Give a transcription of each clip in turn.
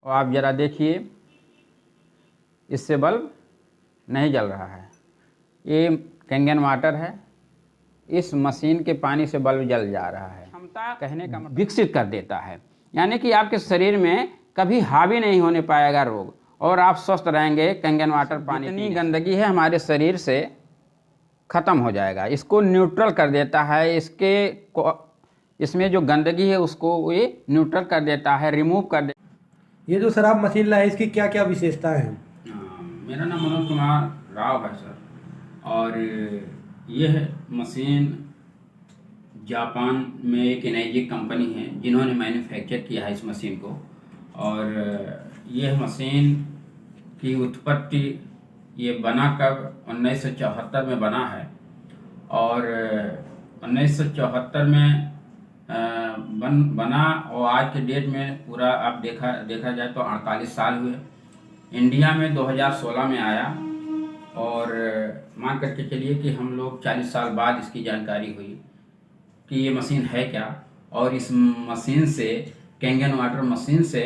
और आप ज़रा देखिए, इससे बल्ब नहीं जल रहा है। ये कैंगन वाटर है, इस मशीन के पानी से बल्ब जल जा रहा है। क्षमता कहने का मतलब विकसित कर देता है, यानी कि आपके शरीर में कभी हावी नहीं होने पाएगा रोग, और आप स्वस्थ रहेंगे। कैंगन वाटर पानी, जितनी गंदगी है हमारे शरीर से ख़त्म हो जाएगा। इसको न्यूट्रल कर देता है। इसमें जो गंदगी है उसको ये न्यूट्रल कर देता है, रिमूव कर देता है। ये जो सर आप मशीन लाए, इसकी क्या क्या विशेषताएं हैं? मेरा नाम मनोज कुमार राव है सर, और यह मशीन जापान में एक एनर्जी कंपनी है जिन्होंने मैन्युफैक्चर किया है इस मशीन को। और यह मशीन की उत्पत्ति ये बना कब 1974 में बना है, और 1974 में बना, और आज के डेट में पूरा आप देखा जाए तो 48 साल हुए। इंडिया में 2016 में आया, और मान करके चलिए कि हम लोग 40 साल बाद इसकी जानकारी हुई कि ये मशीन है क्या, और इस मशीन से, कैंगन वाटर मशीन से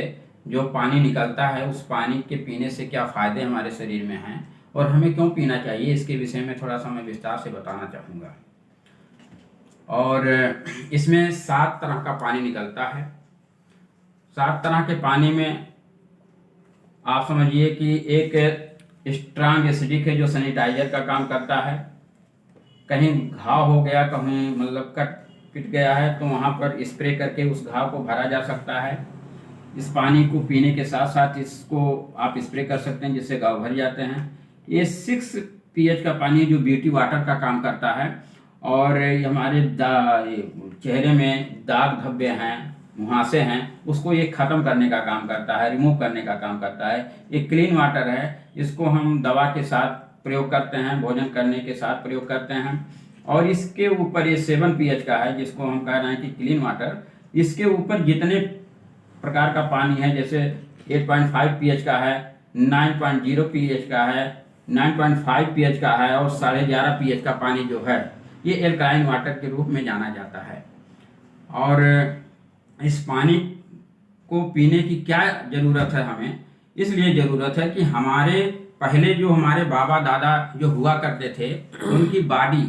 जो पानी निकलता है उस पानी के पीने से क्या फ़ायदे हमारे शरीर में हैं और हमें क्यों पीना चाहिए, इसके विषय में थोड़ा सा मैं विस्तार से बताना चाहूँगा। और इसमें 7 तरह का पानी निकलता है। 7 तरह के पानी में आप समझिए कि एक स्ट्रांग एसिडिक है जो सैनिटाइजर का काम करता है। कहीं घाव हो गया, कहीं मतलब कट पिट गया है, तो वहाँ पर स्प्रे करके उस घाव को भरा जा सकता है। इस पानी को पीने के साथ साथ इसको आप स्प्रे कर सकते हैं जिससे घाव भर जाते हैं। ये 6 pH का पानी जो ब्यूटी वाटर का काम करता है, और हमारे चेहरे में दाग धब्बे हैं, मुहासे हैं, उसको ये ख़त्म करने का काम करता है, रिमूव करने का काम करता है। ये क्लीन वाटर है, इसको हम दवा के साथ प्रयोग करते हैं, भोजन करने के साथ प्रयोग करते हैं। और इसके ऊपर ये 7 pH का है जिसको हम कह रहे हैं कि क्लीन वाटर। इसके ऊपर जितने प्रकार का पानी है, जैसे 8.5 pH का है, 9.0 pH का है, 9.5 pH का है, और 11.5 pH का पानी जो है ये एल्कालाइन वाटर के रूप में जाना जाता है। और इस पानी को पीने की क्या ज़रूरत है हमें? इसलिए ज़रूरत है कि हमारे पहले जो हमारे बाबा दादा जो हुआ करते थे, उनकी बॉडी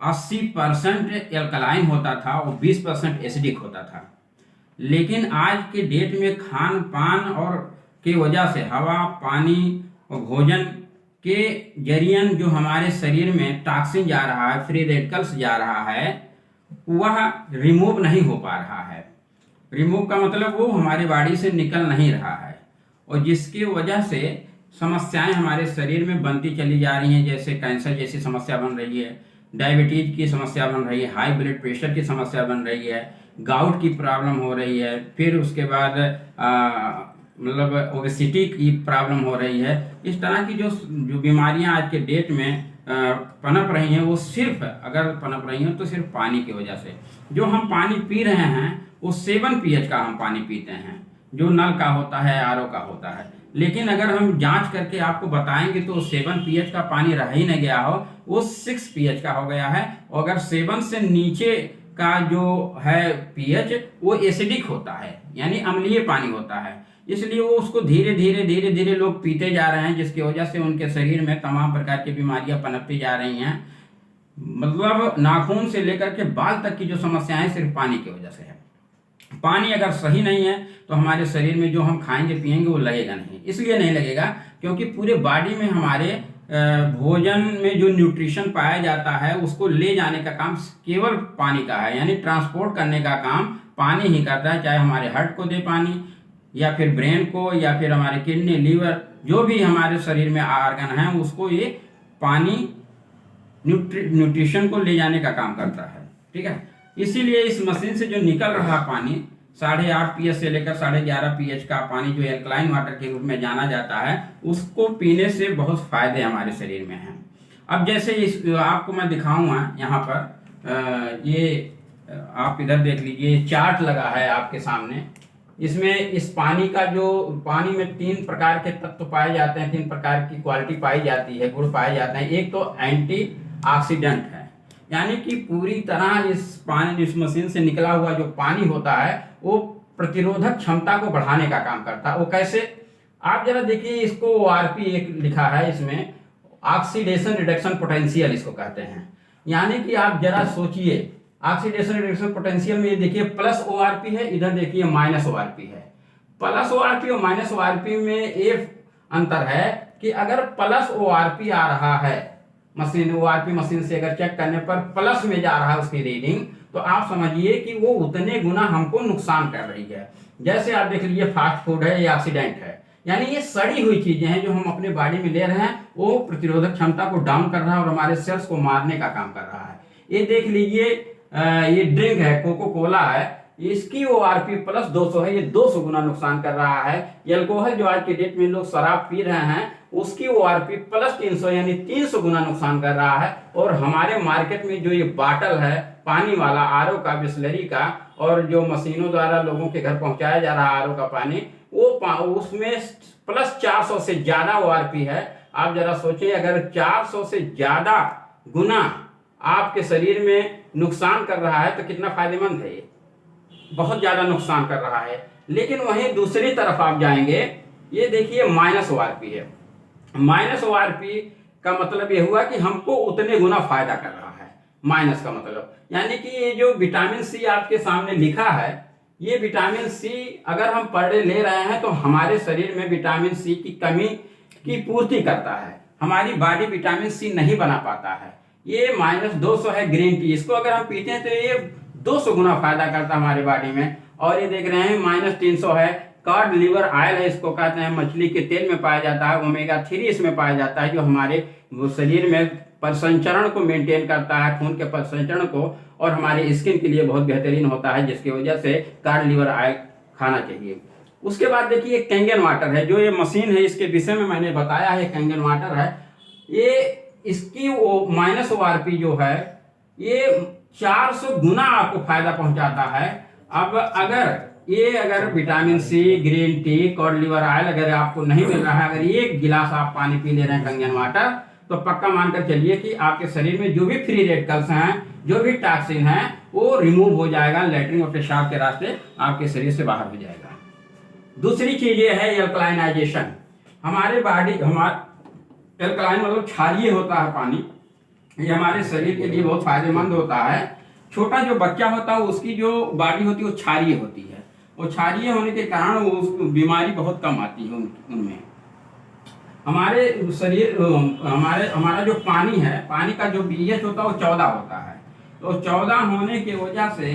80% एल्कलाइन होता था और 20% एसिडिक होता था। लेकिन आज के डेट में खान पान और के वजह से हवा, पानी और भोजन के जरिए जो हमारे शरीर में टॉक्सिन जा रहा है, फ्री रेडिकल्स जा रहा है, वह रिमूव नहीं हो पा रहा है। रिमूव का मतलब वो हमारे बॉडी से निकल नहीं रहा है, और जिसकी वजह से समस्याएं हमारे शरीर में बनती चली जा रही हैं। जैसे कैंसर जैसी समस्या बन रही है, डायबिटीज की समस्या बन रही है, हाई ब्लड प्रेशर की समस्या बन रही है, गाउट की प्रॉब्लम हो रही है, फिर उसके बाद मतलब ओबेसिटी की प्रॉब्लम हो रही है। इस तरह की जो बीमारियां आज के डेट में पनप रही हैं, वो सिर्फ अगर पनप रही हैं तो सिर्फ पानी की वजह से। जो हम पानी पी रहे हैं वो 7 pH का हम पानी पीते हैं, जो नल का होता है, आरओ का होता है। लेकिन अगर हम जांच करके आपको बताएंगे तो 7 pH का पानी रह ही नहीं गया हो, वो 6 pH का हो गया है। और अगर 7 से नीचे का जो है pH वो एसिडिक होता है, यानी अम्लीय पानी होता है। इसलिए वो उसको धीरे धीरे लोग पीते जा रहे हैं, जिसकी वजह से उनके शरीर में तमाम प्रकार की बीमारियां पनपती जा रही हैं। मतलब नाखून से लेकर के बाल तक की जो समस्याएं सिर्फ पानी की वजह से है। पानी अगर सही नहीं है तो हमारे शरीर में जो हम खाएंगे पिएंगे वो लगेगा नहीं। इसलिए नहीं लगेगा क्योंकि पूरे बॉडी में हमारे भोजन में जो न्यूट्रिशन पाया जाता है उसको ले जाने का काम केवल पानी का है, यानी ट्रांसपोर्ट करने का काम पानी ही करता है। चाहे हमारे हार्ट को दे पानी, या फिर ब्रेन को, या फिर हमारे किडनी, लीवर, जो भी हमारे शरीर में ऑर्गन है उसको ये पानी न्यूट्रिशन को ले जाने का काम करता है। ठीक है, इसीलिए इस मशीन से जो निकल रहा पानी 8.5 pH से लेकर 11.5 pH का पानी जो एल्कलाइन वाटर के रूप में जाना जाता है, उसको पीने से बहुत फायदे हमारे शरीर में हैं। अब जैसे इस आपको मैं दिखाऊंगा यहाँ पर, ये आप इधर देख लीजिए, चार्ट लगा है आपके सामने। इसमें इस पानी का जो पानी में 3 प्रकार के तत्व पाए जाते हैं, 3 प्रकार की क्वालिटी पाई जाती है, गुण पाए जाते हैं। एक तो एंटी ऑक्सीडेंट है, यानी कि पूरी तरह इस मशीन से निकला हुआ जो पानी होता है वो प्रतिरोधक क्षमता को बढ़ाने का काम करता है। वो कैसे, आप जरा देखिए इसको, ORP एक लिखा है इसमें, ऑक्सीडेशन रिडक्शन पोटेंशियल इसको कहते हैं। यानी कि आप जरा सोचिए, ऑक्सीडेशन रिडक्शन पोटेंशियल में ये देखिए प्लस ORP है, इधर देखिए माइनस ORP है। प्लस ORP और माइनस ORP में एक अंतर है कि अगर प्लस ORP आ रहा है मशीन, ORP मशीन से अगर चेक करने पर प्लस में जा रहा है उसकी रीडिंग, तो आप समझिए कि वो उतने गुना हमको नुकसान कर रही है। जैसे आप देख लीजिए फास्ट फूड है या एक्सीडेंट है, यानी ये सड़ी हुई चीजें हैं जो हम अपने बॉडी में ले रहे हैं, वो प्रतिरोधक क्षमता को डाउन कर रहा है और हमारे सेल्स को मारने का काम कर रहा है। ये देख लीजिए, ये ड्रिंक है, कोको कोला है, इसकी ORP प्लस 200 है, ये 200 गुना नुकसान कर रहा है। अल्कोहल जो आज के डेट में लोग शराब पी रहे हैं, उसकी ORP प्लस 300 यानी 300 गुना नुकसान कर रहा है। और हमारे मार्केट में जो ये बाटल है पानी वाला, RO का, बिस्लरी का, और जो मशीनों द्वारा लोगों के घर पहुंचाया जा रहा है RO का पानी, वो उसमें प्लस 400 से ज्यादा ORP है। आप जरा सोचिए, अगर 400 से ज्यादा गुना आपके शरीर में नुकसान कर रहा है तो कितना फायदेमंद है, ये बहुत ज्यादा नुकसान कर रहा है। लेकिन वहीं दूसरी तरफ आप जाएंगे, ये देखिए माइनस ORP है। माइनस ORP का मतलब ये हुआ कि हमको उतने गुना फायदा कर रहा है। माइनस का मतलब यानी कि ये जो विटामिन सी आपके सामने लिखा है, ये विटामिन सी अगर हम पर डे ले रहे हैं तो हमारे शरीर में विटामिन सी की कमी की पूर्ति करता है। हमारी बॉडी विटामिन सी नहीं बना पाता है। ये माइनस 200 है ग्रीन टी, इसको अगर हम पीते हैं तो ये 200 गुना फायदा करता है हमारे बॉडी में। और ये देख रहे हैं माइनस 300 है कॉड लिवर ऑयल है, इसको कहते हैं, मछली के तेल में पाया जाता है। ओमेगा 3 इसमें पाया जाता है जो हमारे शरीर में परिसंचरण को मेंटेन करता है, खून के परिसंचरण को, और हमारी स्किन के लिए बहुत बेहतरीन होता है, जिसकी वजह से कॉड लिवर ऑयल खाना चाहिए। उसके बाद देखिए कैंगन वाटर है, जो ये मशीन है इसके विषय में मैंने बताया है। कैंगन वाटर है ये, इसकी माइनस ORP जो है ये 400 गुना आपको फायदा पहुंचाता है। अब अगर vitamin C, green tea, cod liver oil अगर आपको नहीं मिल रहा है, अगर एक गिलास आप पानी पी ले रहे हैं कैंगन वाटर, तो पक्का मानकर चलिए कि आपके शरीर में जो भी फ्री रेडिकल्स हैं, जो भी टॉक्सिन है, वो रिमूव हो जाएगा, लैट्रिन और पेशाब के रास्ते आपके शरीर से बाहर हो जाएगा। दूसरी चीज ये है एल्कलाइनाइजेशन। हमारे बॉडी, एल्कलाइन मतलब क्षारीय होता है पानी, ये हमारे शरीर के लिए बहुत फायदेमंद होता है। छोटा जो बच्चा होता है उसकी जो बॉडी होती है वो क्षारीय होती है, वो क्षारीय होने के कारण वो बीमारी बहुत कम आती है उनमें। हमारे शरीर, हमारा जो पानी है, पानी का जो pH होता है वो 14 होता है। तो 14 होने की वजह से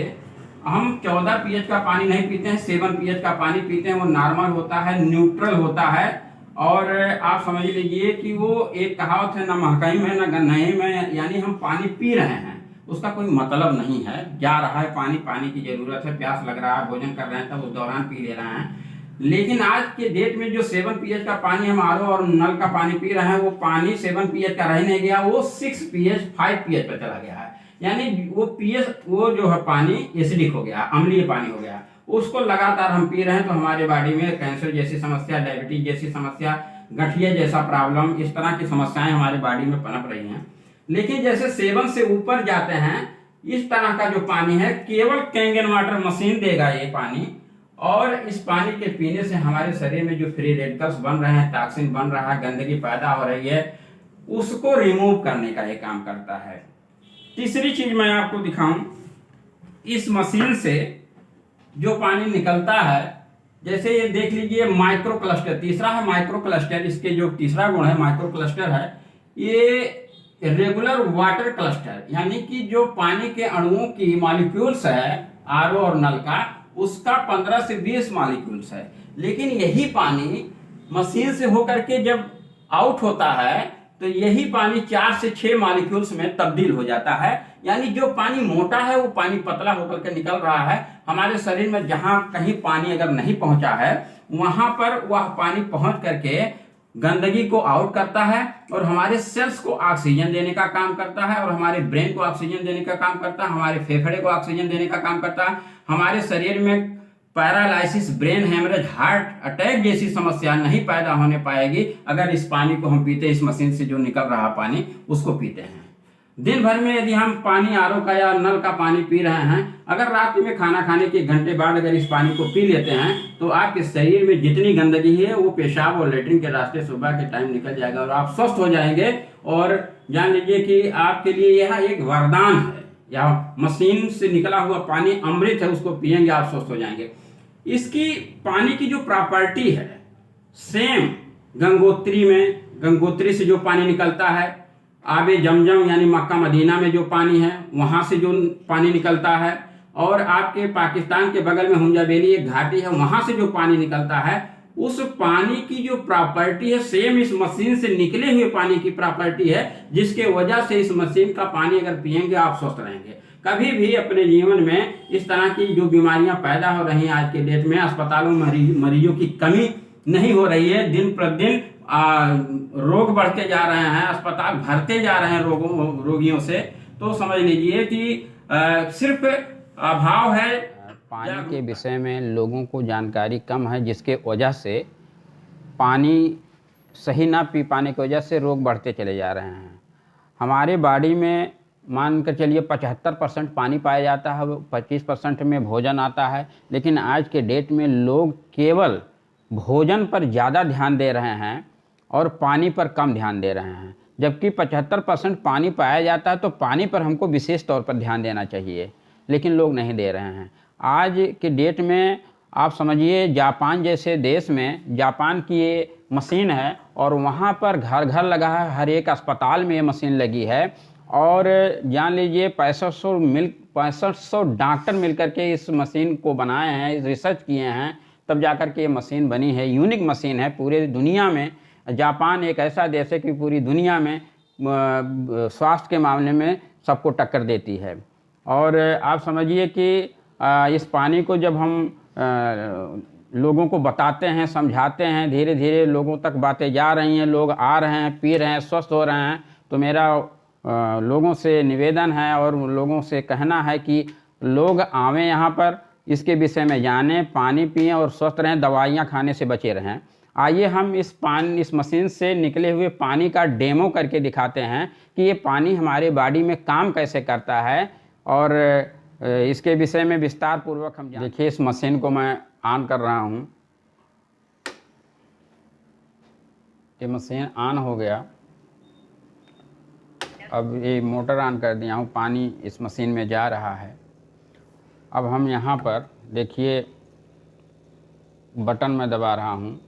हम 14 pH का पानी नहीं पीते हैं, 7 pH का पानी पीते हैं। वो नॉर्मल होता है, न्यूट्रल होता है। और आप समझ लीजिए कि वो एक कहावत है, ना महकाई में ना गन्नई में, यानी हम पानी पी रहे हैं, उसका कोई मतलब नहीं है। जा रहा है पानी, पानी की जरूरत है, प्यास लग रहा है, भोजन कर रहे हैं, तब उस दौरान पी ले रहे हैं। लेकिन आज के डेट में जो 7 pH का पानी हम RO और नल का पानी पी रहे हैं, वो पानी 7 pH का रह नहीं गया, वो 6 pH 5 pH पर चला गया है। यानी वो pH, वो जो है पानी एसिडिक हो गया, अम्लीय पानी हो गया। उसको लगातार हम पी रहे हैं तो हमारे बॉडी में कैंसर जैसी समस्या, डायबिटीज जैसी समस्या, गठिया जैसा प्रॉब्लम, इस तरह की समस्याएं हमारे बॉडी में पनप रही हैं। लेकिन जैसे 7 से ऊपर जाते हैं, इस तरह का जो पानी है केवल कैंगन वाटर मशीन देगा ये पानी, और इस पानी के पीने से हमारे शरीर में जो फ्री रेडिकल्स बन रहे हैं, टॉक्सिन बन रहा है, गंदगी पैदा हो रही है, उसको रिमूव करने का ये काम करता है। तीसरी चीज मैं आपको दिखाऊं, इस मशीन से जो पानी निकलता है, जैसे ये देख लीजिए माइक्रो क्लस्टर, तीसरा है माइक्रो क्लस्टर। इसके जो तीसरा गुण है माइक्रो क्लस्टर है, ये रेगुलर वाटर क्लस्टर, यानी कि जो पानी के अणुओं की मॉलिक्यूल्स है RO और नल का, उसका 15 से 20 मॉलिक्यूल्स है। लेकिन यही पानी मशीन से होकर के जब आउट होता है तो यही पानी 4 से 6 मॉलिक्यूल्स में तब्दील हो जाता है। यानी जो पानी मोटा है वो पानी पतला होकर के निकल रहा है। हमारे शरीर में जहां कहीं पानी अगर नहीं पहुंचा है, वहां पर वह पानी पहुंच करके गंदगी को आउट करता है और हमारे सेल्स को ऑक्सीजन देने का काम करता है, और हमारे ब्रेन को ऑक्सीजन देने का काम करता है, हमारे फेफड़े को ऑक्सीजन देने का काम करता है। हमारे शरीर में paralysis, brain haemorrhage, heart attack जैसी समस्या नहीं पैदा होने पाएगी अगर इस पानी को हम पीते, इस मशीन से जो निकल रहा पानी उसको पीते हैं। दिन भर में यदि हम पानी आरओ का या नल का पानी पी रहे हैं, अगर रात में खाना खाने के 1 घंटे बाद अगर इस पानी को पी लेते हैं तो आपके शरीर में जितनी गंदगी है वो पेशाब और लेटरिन के रास्ते सुबह के टाइम निकल जाएगा और आप स्वस्थ हो जाएंगे। और जान लीजिए कि आपके लिए यह एक वरदान है, या मशीन से निकला हुआ पानी अमृत है, उसको पिएंगे आप स्वस्थ हो जाएंगे। इसकी पानी की जो प्रॉपर्टी है सेम गंगोत्री से जो पानी निकलता है, आबे जमजम यानी मक्का मदीना में जो पानी है वहां से जो पानी निकलता है, और आपके पाकिस्तान के बगल में हुंजा बेली एक घाटी है वहां से जो पानी निकलता है, उस पानी की जो प्रॉपर्टी है सेम इस मशीन से निकले हुए पानी की प्रॉपर्टी है, जिसके वजह से इस मशीन का पानी अगर पिएंगे आप स्वस्थ रहेंगे। कभी भी अपने जीवन में इस तरह की जो बीमारियां पैदा हो रही हैं आज के डेट में, अस्पतालों में मरीजों की कमी नहीं हो रही है, दिन प्रतिदिन रोग बढ़ते जा रहे हैं, अस्पताल भरते जा रहे हैं रोगियों से, तो समझ लीजिए कि सिर्फ अभाव है। पानी के विषय में लोगों को जानकारी कम है, जिसके वजह से पानी सही ना पी पाने की वजह से रोग बढ़ते चले जा रहे हैं। हमारे बॉडी में मान कर चलिए 75% पानी पाया जाता है, 25% में भोजन आता है, लेकिन आज के डेट में लोग केवल भोजन पर ज़्यादा ध्यान दे रहे हैं और पानी पर कम ध्यान दे रहे हैं। जबकि 75% पानी पाया जाता है तो पानी पर हमको विशेष तौर पर ध्यान देना चाहिए, लेकिन लोग नहीं दे रहे हैं। आज के डेट में आप समझिए जापान जैसे देश में, जापान की ये मशीन है और वहाँ पर घर घर लगा है, हर एक अस्पताल में ये मशीन लगी है, और जान लीजिए 6500 डॉक्टर मिलकर के इस मशीन को बनाए हैं, रिसर्च किए हैं, तब जाकर के ये मशीन बनी है। यूनिक मशीन है पूरे दुनिया में। जापान एक ऐसा देश है कि पूरी दुनिया में स्वास्थ्य के मामले में सबको टक्कर देती है। और आप समझिए कि इस पानी को जब हम लोगों को बताते हैं, समझाते हैं, धीरे धीरे लोगों तक बातें जा रही हैं, लोग आ रहे हैं, पी रहे हैं, स्वस्थ हो रहे हैं, तो मेरा लोगों से निवेदन है और लोगों से कहना है कि लोग आवें यहाँ पर, इसके विषय में जानें, पानी पिएं और स्वस्थ रहें, दवाइयाँ खाने से बचे रहें। आइए हम इस मशीन से निकले हुए पानी का डेमो करके दिखाते हैं कि ये पानी हमारे बॉडी में काम कैसे करता है, और इसके विषय में विस्तार पूर्वक हम जानें। देखिए इस मशीन को मैं ऑन कर रहा हूँ, ये मशीन ऑन हो गया। अब ये मोटर ऑन कर दिया हूँ, पानी इस मशीन में जा रहा है। अब हम यहाँ पर देखिए बटन में दबा रहा हूँ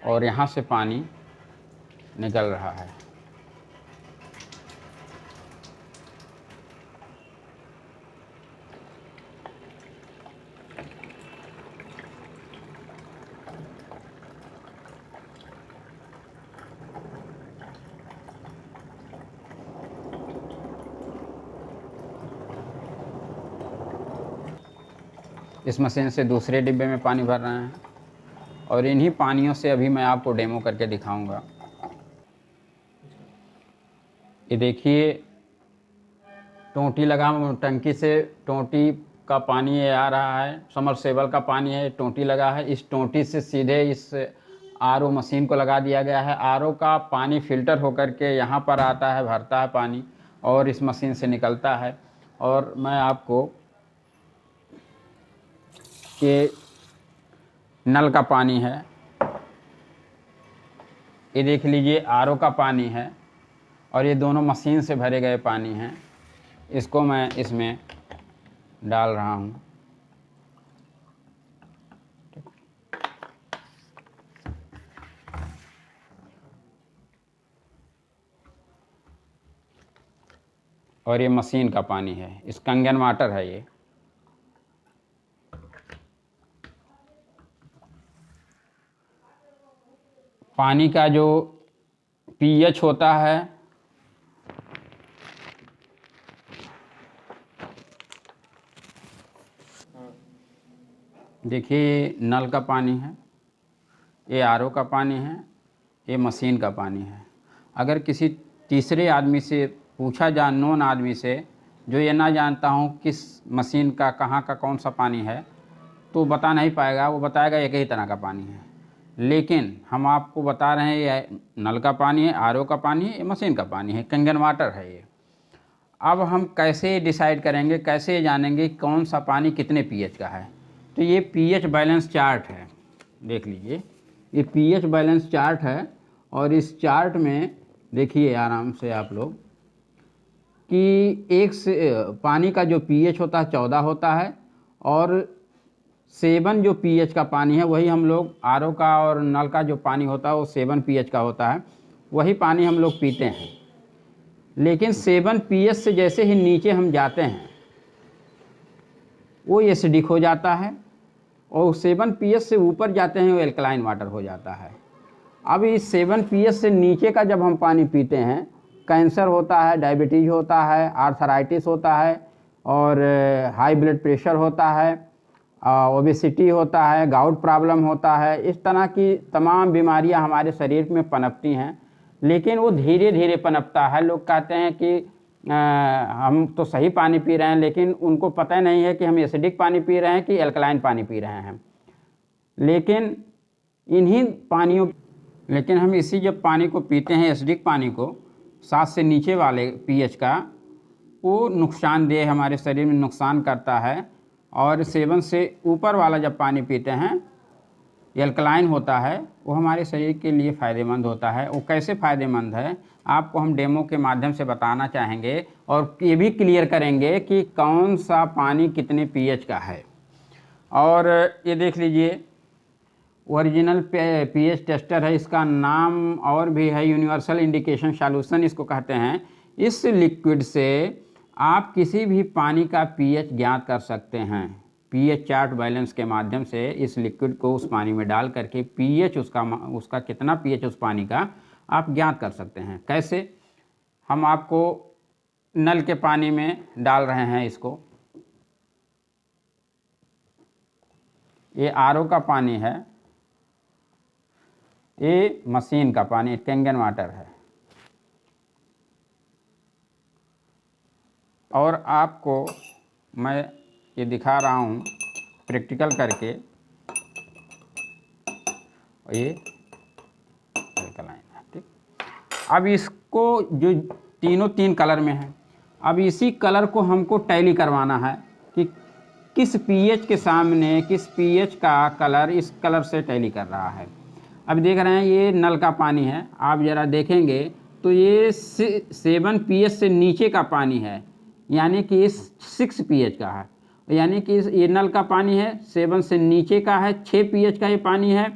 और यहाँ से पानी निकल रहा है। इस मशीन से दूसरे डिब्बे में पानी भर रहे हैं और इन्हीं पानियों से अभी मैं आपको डेमो करके दिखाऊंगा। ये देखिए टोंटी लगा, टंकी से टोंटी का पानी ये आ रहा है, समरसेबल का पानी है, टोंटी लगा है। इस टोंटी से सीधे इस आरओ मशीन को लगा दिया गया है। आरओ का पानी फिल्टर होकर के यहाँ पर आता है, भरता है पानी और इस मशीन से निकलता है। और मैं आपको ये नल का पानी है, ये देख लीजिए आरओ का पानी है, और ये दोनों मशीन से भरे गए पानी हैं। इसको मैं इसमें डाल रहा हूँ। और ये मशीन का पानी है, इस कंगन वाटर है ये। पानी का जो पीएच होता है देखिए, नल का पानी है, ये आरओ का पानी है, ये मशीन का पानी है। अगर किसी तीसरे आदमी से पूछा जाए, नॉन आदमी से जो ये ना जानता हूँ किस मशीन का कहाँ का कौन सा पानी है, तो बता नहीं पाएगा। वो बताएगा एक ही तरह का पानी है। लेकिन हम आपको बता रहे हैं ये नल का पानी है, आरओ का पानी है, ये मशीन का पानी है, कंगन वाटर है ये। अब हम कैसे डिसाइड करेंगे, कैसे जानेंगे कौन सा पानी कितने पीएच का है? तो ये पीएच बैलेंस चार्ट है, देख लीजिए, ये पीएच बैलेंस चार्ट है। और इस चार्ट में देखिए आराम से आप लोग कि एक से पानी का जो पीएच होता है 14 होता है, और 7 जो पीएच का पानी है वही हम लोग आरओ का और नल का जो पानी होता है वो 7 पीएच का होता है, वही पानी हम लोग पीते हैं। लेकिन 7 पीएच से जैसे ही नीचे हम जाते हैं वो एसिडिक हो जाता है, और 7 पीएच से ऊपर जाते हैं वो एल्कलाइन वाटर हो जाता है। अब इस 7 पीएच से नीचे का जब हम पानी पीते हैं, कैंसर होता है, डायबिटीज़ होता है, आर्थराइटिस होता है, और हाई ब्लड प्रेशर होता है, ओबेसिटी होता है, गाउट प्रॉब्लम होता है, इस तरह की तमाम बीमारियां हमारे शरीर में पनपती हैं। लेकिन वो धीरे धीरे पनपता है। लोग कहते हैं कि हम तो सही पानी पी रहे हैं, लेकिन उनको पता नहीं है कि हम एसिडिक पानी पी रहे हैं कि एल्कलाइन पानी पी रहे हैं। लेकिन इन्हीं पानियों लेकिन हम इसी जब पानी को पीते हैं, एसिडिक पानी को, 7 से नीचे वाले पीएच का, वो नुकसानदेह हमारे शरीर में नुकसान करता है। और 7 से ऊपर वाला जब पानी पीते हैं, एल्कलाइन होता है, वो हमारे शरीर के लिए फ़ायदेमंद होता है। वो कैसे फ़ायदेमंद है आपको हम डेमो के माध्यम से बताना चाहेंगे, और ये भी क्लियर करेंगे कि कौन सा पानी कितने पीएच का है। और ये देख लीजिए, ओरिजिनल पीएच टेस्टर है, इसका नाम और भी है, यूनिवर्सल इंडिकेशन सॉल्यूशन इसको कहते हैं। इस लिक्विड से आप किसी भी पानी का पीएच ज्ञात कर सकते हैं। पीएच चार्ट बैलेंस के माध्यम से इस लिक्विड को उस पानी में डाल करके पीएच उसका कितना पीएच उस पानी का आप ज्ञात कर सकते हैं। कैसे? हम आपको नल के पानी में डाल रहे हैं इसको, ये आरओ का पानी है, ये मशीन का पानी कंगन वाटर है। और आपको मैं ये दिखा रहा हूँ प्रैक्टिकल करके, ये एल्कलाइन है, ठीक। अब इसको जो तीनों 3 कलर में है, अब इसी कलर को हमको टैली करवाना है कि किस पीएच के सामने किस पीएच का कलर इस कलर से टैली कर रहा है। अब देख रहे हैं ये नल का पानी है, आप ज़रा देखेंगे तो ये 7 पीएच से नीचे का पानी है, यानी कि इस 6 पीएच का है, यानी कि ये नल का पानी है 7 से नीचे का है, 6 पीएच का ये पानी है।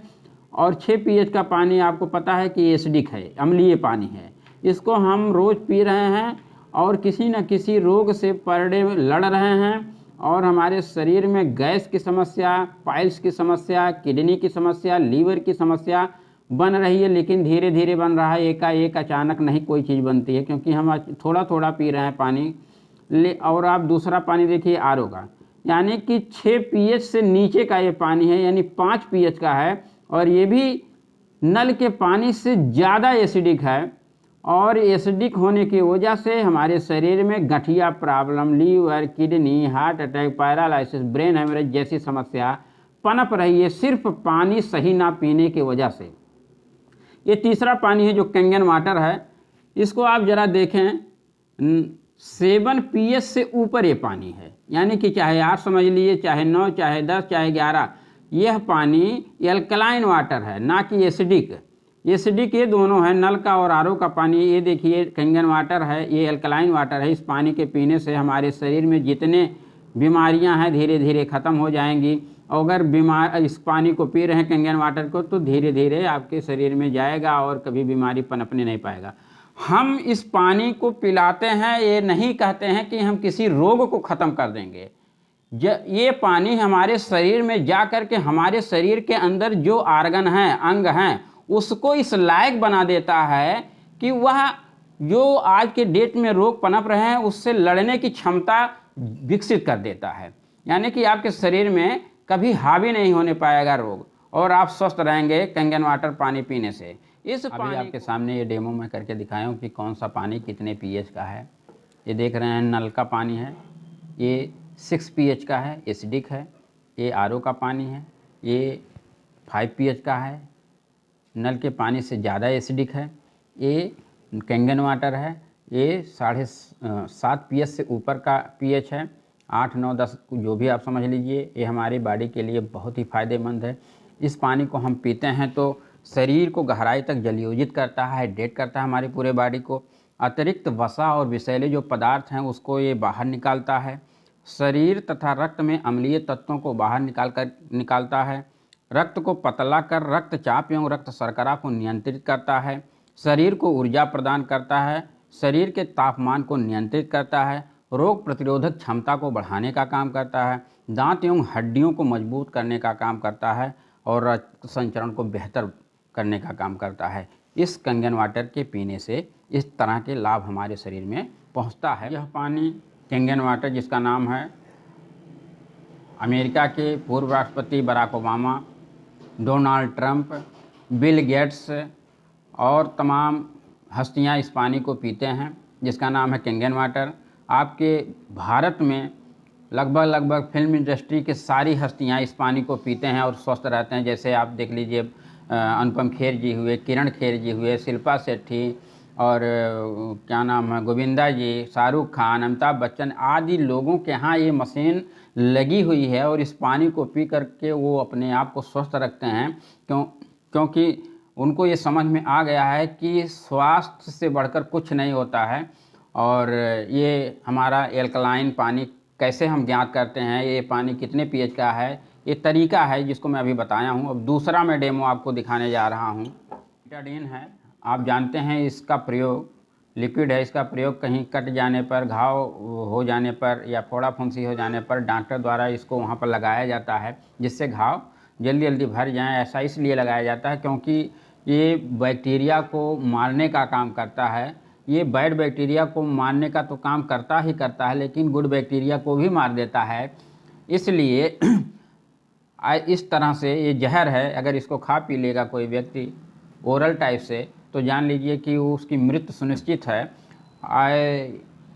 और 6 पीएच का पानी आपको पता है कि एसिडिक है, अम्लीय पानी है। इसको हम रोज़ पी रहे हैं और किसी न किसी रोग से पर डे लड़ रहे हैं, और हमारे शरीर में गैस की समस्या, पाइल्स की समस्या, किडनी की समस्या, लीवर की समस्या बन रही है। लेकिन धीरे धीरे बन रहा है, एकाएक अचानक नहीं कोई चीज़ बनती है, क्योंकि हम थोड़ा थोड़ा पी रहे हैं पानी। और आप दूसरा पानी देखिए आरओ का, यानी कि 6 पीएच से नीचे का ये पानी है, यानी 5 पीएच का है, और ये भी नल के पानी से ज़्यादा एसिडिक है। और एसिडिक होने की वजह से हमारे शरीर में गठिया problem, liver, kidney, heart attack, paralysis, brain haemorrhage जैसी समस्या पनप रही है, सिर्फ पानी सही ना पीने की वजह से। ये तीसरा पानी है जो कंगन वाटर है, इसको आप ज़रा देखें, 7 पीएच से ऊपर ये पानी है, यानी कि चाहे 8 समझ लीजिए, चाहे 9, चाहे 10, चाहे 11, यह पानी एल्कलाइन वाटर है, ना कि एसिडिक। एसिडिक ये दोनों है, नल का और आरओ का पानी। ये देखिए कंगन वाटर है, ये एल्कलाइन वाटर है। इस पानी के पीने से हमारे शरीर में जितने बीमारियां हैं धीरे धीरे ख़त्म हो जाएंगी। अगर इस पानी को पी रहे हैं कंगन वाटर को, तो धीरे धीरे आपके शरीर में जाएगा और कभी बीमारी पनपने नहीं पाएगा। हम इस पानी को पिलाते हैं, ये नहीं कहते हैं कि हम किसी रोग को ख़त्म कर देंगे। ये पानी हमारे शरीर में जा कर के हमारे शरीर के अंदर जो आर्गन हैं, अंग हैं, उसको इस लायक बना देता है कि वह जो आज के डेट में रोग पनप रहे हैं उससे लड़ने की क्षमता विकसित कर देता है। यानी कि आपके शरीर में कभी हावी नहीं होने पाएगा रोग, और आप स्वस्थ रहेंगे कंगन वाटर पानी पीने से। इस पानी आपके सामने ये डेमो में करके दिखाया हूँ कि कौन सा पानी कितने पीएच का है। ये देख रहे हैं नल का पानी है, ये 6 पीएच का है, एसिडिक है। ये आरओ का पानी है, ये 5 पीएच का है, नल के पानी से ज़्यादा एसिडिक है। ये कैंगन वाटर है, ये 7.5 पीएच से ऊपर का पीएच है, 8, 9, 10 जो भी आप समझ लीजिए। ये हमारी बॉडी के लिए बहुत ही फ़ायदेमंद है। इस पानी को हम पीते हैं तो शरीर को गहराई तक जलयोजित करता है, हाइड्रेट करता है हमारी पूरे बॉडी को। अतिरिक्त वसा और विषैले जो पदार्थ हैं उसको ये बाहर निकालता है। शरीर तथा रक्त में अम्लीय तत्वों को बाहर निकालता है। रक्त को पतला कर रक्तचाप एवं रक्त शर्करा को नियंत्रित करता है। शरीर को ऊर्जा प्रदान करता है। शरीर के तापमान को नियंत्रित करता है। रोग प्रतिरोधक क्षमता को बढ़ाने का काम करता है। दांत एवं हड्डियों को मजबूत करने का काम करता है और रक्त संचरण को बेहतर करने का काम करता है। इस कैंगन वाटर के पीने से इस तरह के लाभ हमारे शरीर में पहुंचता है। यह पानी कैंगन वाटर, जिसका नाम है अमेरिका के पूर्व राष्ट्रपति Barack Obama, Donald Trump, Bill Gates और तमाम हस्तियां इस पानी को पीते हैं, जिसका नाम है कैंगन वाटर। आपके भारत में लगभग फिल्म इंडस्ट्री के सारी हस्तियां इस पानी को पीते हैं और स्वस्थ रहते हैं। जैसे आप देख लीजिए अनुपम खेर जी हुए, किरण खेर जी हुए, शिल्पा शेट्टी और क्या नाम है गोविंदा जी, शाहरुख खान, अमिताभ बच्चन आदि लोगों के यहाँ ये मशीन लगी हुई है और इस पानी को पी करके वो अपने आप को स्वस्थ रखते हैं। क्योंकि उनको ये समझ में आ गया है कि स्वास्थ्य से बढ़कर कुछ नहीं होता है। और ये हमारा एल्कलाइन पानी कैसे हम ज्ञात करते हैं, ये पानी कितने पीएच का है, ये तरीका है जिसको मैं अभी बताया हूँ। अब दूसरा मैं डेमो आपको दिखाने जा रहा हूँ। बीटाडीन है, आप जानते हैं इसका प्रयोग लिक्विड है। इसका प्रयोग कहीं कट जाने पर, घाव हो जाने पर या फोड़ा फुंसी हो जाने पर डॉक्टर द्वारा इसको वहाँ पर लगाया जाता है, जिससे घाव जल्दी जल्दी भर जाएं। ऐसा इसलिए लगाया जाता है क्योंकि ये बैक्टीरिया को मारने का काम करता है। ये बैड बैक्टीरिया को मारने का तो काम करता ही करता है, लेकिन गुड बैक्टीरिया को भी मार देता है। इसलिए इस तरह से ये जहर है, अगर इसको खा पी लेगा कोई व्यक्ति ओरल टाइप से तो जान लीजिए कि उसकी मृत्यु सुनिश्चित है।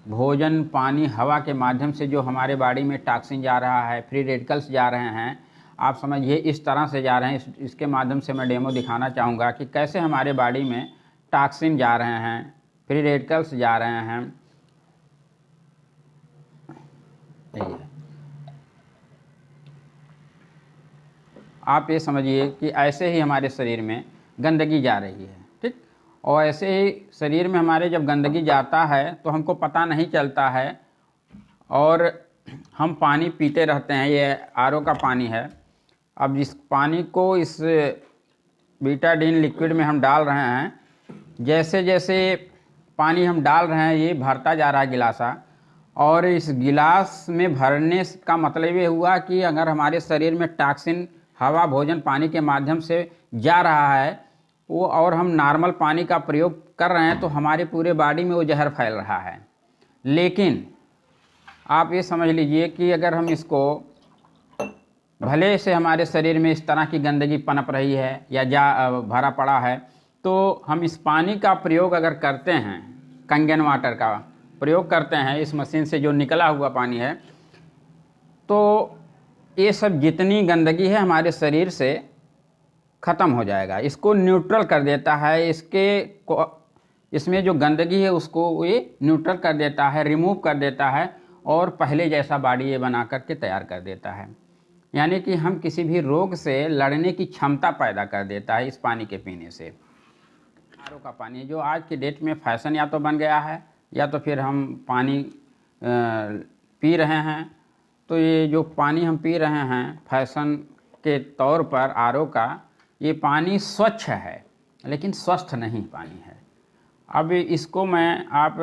भोजन, पानी, हवा के माध्यम से जो हमारे बॉडी में टॉक्सिन जा रहा है, फ्री रेडिकल्स जा रहे हैं, आप समझिए इस तरह से जा रहे हैं। इसके माध्यम से मैं डेमो दिखाना चाहूँगा कि कैसे हमारे बॉडी में टॉक्सिन जा रहे हैं, फ्री रेडिकल्स जा रहे हैं। आप ये समझिए कि ऐसे ही हमारे शरीर में गंदगी जा रही है, ठीक। और ऐसे ही शरीर में हमारे जब गंदगी जाता है तो हमको पता नहीं चलता है और हम पानी पीते रहते हैं। ये आरओ का पानी है। अब इस पानी को इस बीटाडीन लिक्विड में हम डाल रहे हैं। जैसे जैसे पानी हम डाल रहे हैं ये भरता जा रहा है गिलासा, और इस गिलास में भरने का मतलब ये हुआ कि अगर हमारे शरीर में टॉक्सिन हवा, भोजन, पानी के माध्यम से जा रहा है वो, और हम नॉर्मल पानी का प्रयोग कर रहे हैं तो हमारे पूरे बॉडी में वो जहर फैल रहा है। लेकिन आप ये समझ लीजिए कि अगर हम इसको, भले से हमारे शरीर में इस तरह की गंदगी पनप रही है या भरा पड़ा है, तो हम इस पानी का प्रयोग अगर करते हैं, कैंगन वाटर का प्रयोग करते हैं, इस मशीन से जो निकला हुआ पानी है, तो ये सब जितनी गंदगी है हमारे शरीर से ख़त्म हो जाएगा। इसको न्यूट्रल कर देता है। इसमें जो गंदगी है उसको ये न्यूट्रल कर देता है, रिमूव कर देता है और पहले जैसा बॉडी ये बना करके तैयार कर देता है। यानी कि हम किसी भी रोग से लड़ने की क्षमता पैदा कर देता है इस पानी के पीने से। आरओ का पानी जो आज की डेट में फैशन या तो बन गया है या तो फिर हम पानी पी रहे हैं। तो ये जो पानी हम पी रहे हैं फैशन के तौर पर आरओ का, ये पानी स्वच्छ है लेकिन स्वस्थ नहीं पानी है। अब इसको मैं आप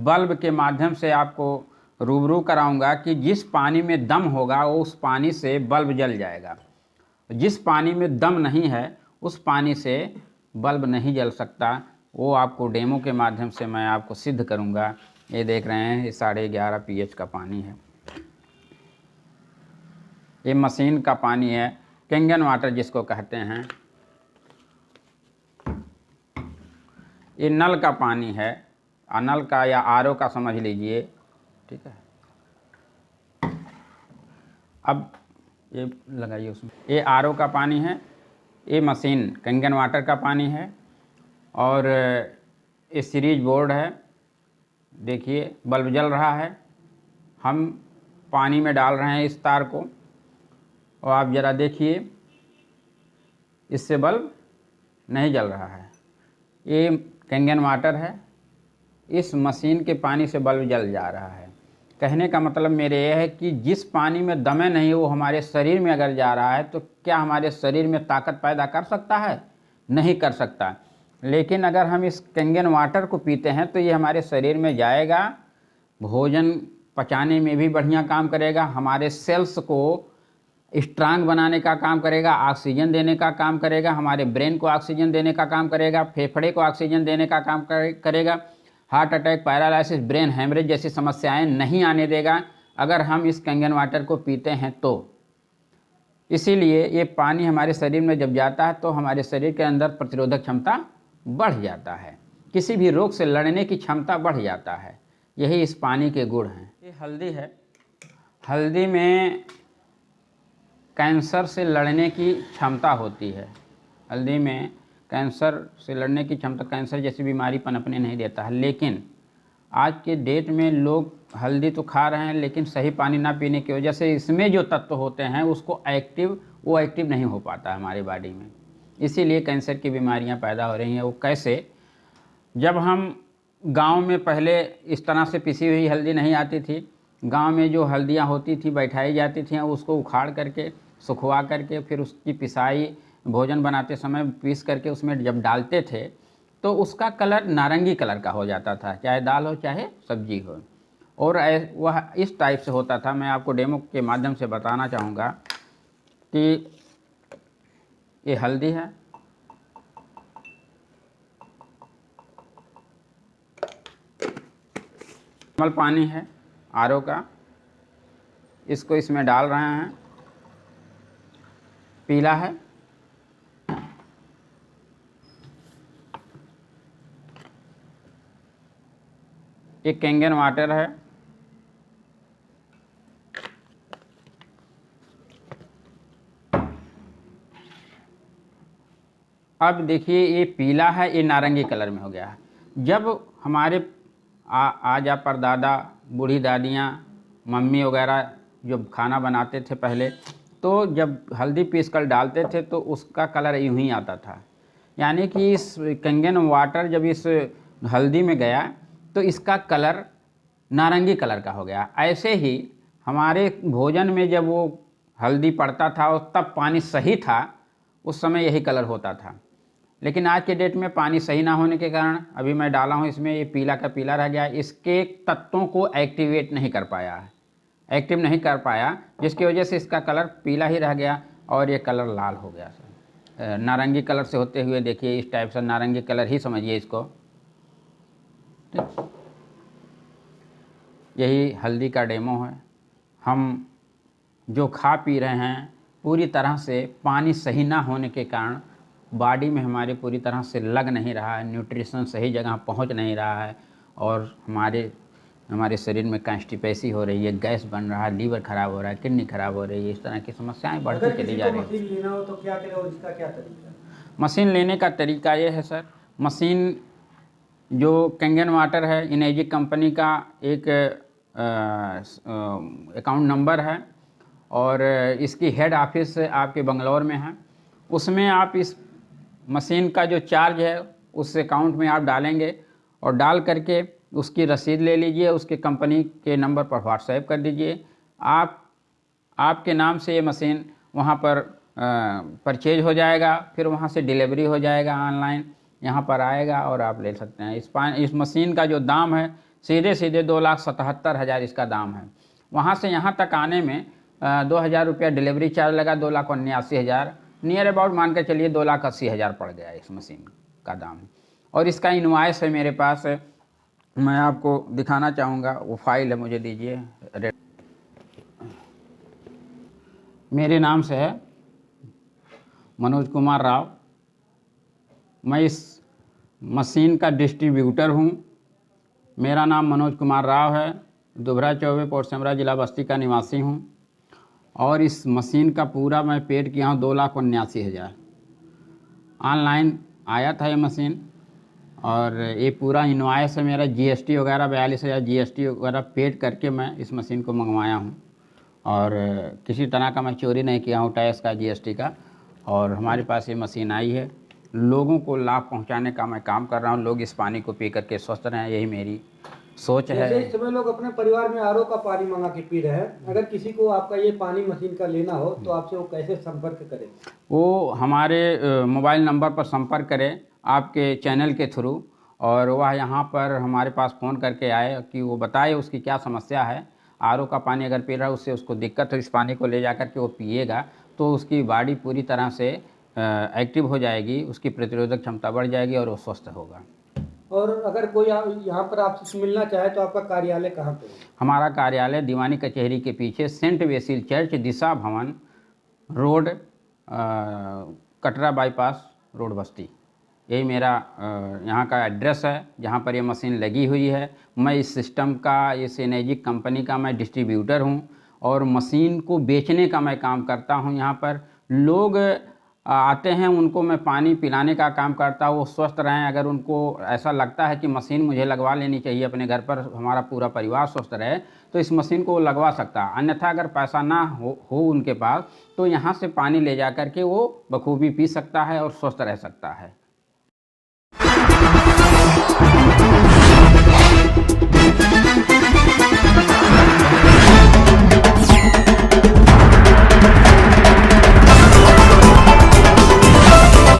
बल्ब के माध्यम से आपको रूबरू कराऊंगा कि जिस पानी में दम होगा वो उस पानी से बल्ब जल जाएगा। जिस पानी में दम नहीं है उस पानी से बल्ब नहीं जल सकता। वो आपको डेमो के माध्यम से मैं आपको सिद्ध करूंगा। ये देख रहे हैं, ये 11.5 पीएच का पानी है। ये मशीन का पानी है, कैंगन वाटर जिसको कहते हैं। ये नल का पानी है, नल का या आरओ का समझ लीजिए, ठीक है। अब ये लगाइए उसमें, ये आरओ का पानी है ये मशीन कंगन वाटर का पानी है और ये सीरीज बोर्ड है। देखिए बल्ब जल रहा है, हम पानी में डाल रहे हैं इस तार को और आप ज़रा देखिए इससे बल्ब नहीं जल रहा है। ये कंगन वाटर है, इस मशीन के पानी से बल्ब जल जा रहा है। कहने का मतलब मेरे ये है कि जिस पानी में दमे नहीं वो हमारे शरीर में अगर जा रहा है तो क्या हमारे शरीर में ताकत पैदा कर सकता है? नहीं कर सकता। लेकिन अगर हम इस कंगन वाटर को पीते हैं तो ये हमारे शरीर में जाएगा, भोजन पचाने में भी बढ़िया काम करेगा, हमारे सेल्स को स्ट्रांग बनाने का काम करेगा, ऑक्सीजन देने का काम करेगा, हमारे ब्रेन को ऑक्सीजन देने का काम करेगा, फेफड़े को ऑक्सीजन देने का काम करेगा, heart attack, paralysis, brain haemorrhage जैसी समस्याएं नहीं आने देगा अगर हम इस कंगन वाटर को पीते हैं तो। इसीलिए ये पानी हमारे शरीर में जब जाता है तो हमारे शरीर के अंदर प्रतिरोधक क्षमता बढ़ जाता है, किसी भी रोग से लड़ने की क्षमता बढ़ जाता है। यही इस पानी के गुण हैं। ये हल्दी है, हल्दी में कैंसर से लड़ने की क्षमता होती है। हल्दी में कैंसर से लड़ने की क्षमता, कैंसर जैसी बीमारी पनपने नहीं देता है। लेकिन आज के डेट में लोग हल्दी तो खा रहे हैं लेकिन सही पानी ना पीने की वजह से इसमें जो तत्व होते हैं उसको वो एक्टिव नहीं हो पाता हमारी बॉडी में, इसीलिए कैंसर की बीमारियां पैदा हो रही हैं। वो कैसे? जब हम गांव में पहले इस तरह से पिसी हुई हल्दी नहीं आती थी, गांव में जो हल्दियां होती थी बैठाई जाती थी, उसको उखाड़ करके सुखवा करके फिर उसकी पिसाई भोजन बनाते समय पीस करके उसमें जब डालते थे तो उसका कलर नारंगी कलर का हो जाता था, चाहे दाल हो चाहे सब्जी हो। और वह इस टाइप से होता था। मैं आपको डेमो के माध्यम से बताना चाहूँगा कि ये हल्दी है, नॉर्मल पानी है आरओ का, इसको इसमें डाल रहे हैं, पीला है, ये कंगन वाटर है, अब देखिए ये पीला है, ये नारंगी कलर में हो गया है। जब हमारे आज आप परदादा, बूढ़ी दादियाँ, मम्मी वगैरह जो खाना बनाते थे पहले, तो जब हल्दी पीस कर डालते थे तो उसका कलर यूं ही आता था। यानी कि इस कंगन वाटर जब इस हल्दी में गया तो इसका कलर नारंगी कलर का हो गया। ऐसे ही हमारे भोजन में जब वो हल्दी पड़ता था और तब पानी सही था, उस समय यही कलर होता था। लेकिन आज के डेट में पानी सही ना होने के कारण अभी मैं डाला हूँ इसमें, ये पीला का पीला रह गया, इसके तत्वों को एक्टिवेट नहीं कर पाया है, एक्टिव नहीं कर पाया, जिसकी वजह से इसका कलर पीला ही रह गया और ये कलर लाल हो गया सर, नारंगी कलर से होते हुए देखिए इस टाइप से नारंगी कलर ही समझिए इसको। यही हल्दी का डेमो है। हम जो खा पी रहे हैं पूरी तरह से पानी सही ना होने के कारण बॉडी में हमारे पूरी तरह से लग नहीं रहा है, न्यूट्रिशन सही जगह पहुंच नहीं रहा है और हमारे शरीर में कॉन्स्टिपेसी हो रही है, गैस बन रहा है, लीवर खराब हो रहा है, किडनी खराब हो रही है, इस तरह की समस्याएं बढ़ती चली जा रही है। मशीन लेना हो तो क्या करें और इसका क्या तरीका? मशीन लेने का तरीका ये है सर, मशीन जो कंगन वाटर है, इनेजिक कंपनी का एक अकाउंट नंबर है और इसकी हेड ऑफिस आपके बंगलौर में है। उसमें आप इस मशीन का जो चार्ज है उस अकाउंट में आप डालेंगे और डाल करके उसकी रसीद ले लीजिए, उसके कंपनी के नंबर पर व्हाट्सएप कर दीजिए। आपके नाम से ये मशीन वहाँ पर परचेज हो जाएगा, फिर वहाँ से डिलीवरी हो जाएगा, ऑनलाइन यहाँ पर आएगा और आप ले सकते हैं। इस मशीन का जो दाम है सीधे 2,77,000 इसका दाम है। वहाँ से यहाँ तक आने में 2,000 रुपया डिलीवरी चार्ज लगा, 2,79,000, नियर अबाउट मान कर चलिए 2,80,000 पड़ गया इस मशीन का दाम। और इसका इनवॉइस है मेरे पास, मैं आपको दिखाना चाहूँगा, वो फाइल है, मुझे दीजिए। मेरे नाम से है मनोज कुमार राव, मैं इस मशीन का डिस्ट्रीब्यूटर हूँ। मेरा नाम मनोज कुमार राव है, दुबरा चौबे, पोर्ट सेमरा, जिला बस्ती का निवासी हूँ। और इस मशीन का पूरा मैं पेड किया हूँ 2,79,000। ऑनलाइन आया था ये मशीन, और ये पूरा इनवॉइस है मेरा, जीएसटी वगैरह 42,000 जीएसटी वगैरह पेड करके मैं इस मशीन को मंगवाया हूँ। और किसी तरह का मैं चोरी नहीं किया हूँ टैक्स का, जीएसटी का। और हमारे पास ये मशीन आई है, लोगों को लाभ पहुँचाने का मैं काम कर रहा हूँ। लोग इस पानी को पी करके स्वस्थ रहें, यही मेरी सोच जैसे है। इस समय लोग अपने परिवार में आरओ का पानी मंगा के पी रहे हैं, अगर किसी को आपका ये पानी मशीन का लेना हो तो आपसे वो कैसे संपर्क करें? वो हमारे मोबाइल नंबर पर संपर्क करें आपके चैनल के थ्रू, और वह यहाँ पर हमारे पास फ़ोन करके आए कि वो बताए उसकी क्या समस्या है। आरओ का पानी अगर पी रहा है, उससे उसको दिक्कत है, इस पानी को ले जाकर के वो पिएगा तो उसकी बॉडी पूरी तरह से एक्टिव हो जाएगी, उसकी प्रतिरोधक क्षमता बढ़ जाएगी और वो स्वस्थ होगा। और अगर कोई यहाँ पर आपसे मिलना चाहे तो आपका कार्यालय कहाँ पे है? हमारा कार्यालय दीवानी कचहरी के पीछे सेंट बेसिल चर्च, दिशा भवन रोड, कटरा बाईपास रोड, बस्ती। यही मेरा यहाँ का एड्रेस है जहाँ पर ये मशीन लगी हुई है। मैं इस सिस्टम का, इस एनर्जिक कंपनी का मैं डिस्ट्रीब्यूटर हूँ और मशीन को बेचने का मैं काम करता हूँ। यहाँ पर लोग आते हैं, उनको मैं पानी पिलाने का काम करता हूँ, वो स्वस्थ रहें। अगर उनको ऐसा लगता है कि मशीन मुझे लगवा लेनी चाहिए अपने घर पर, हमारा पूरा परिवार स्वस्थ रहे, तो इस मशीन को वो लगवा सकता है। अन्यथा अगर पैसा ना हो उनके पास, तो यहाँ से पानी ले जा कर के वो बखूबी पी सकता है और स्वस्थ रह सकता है।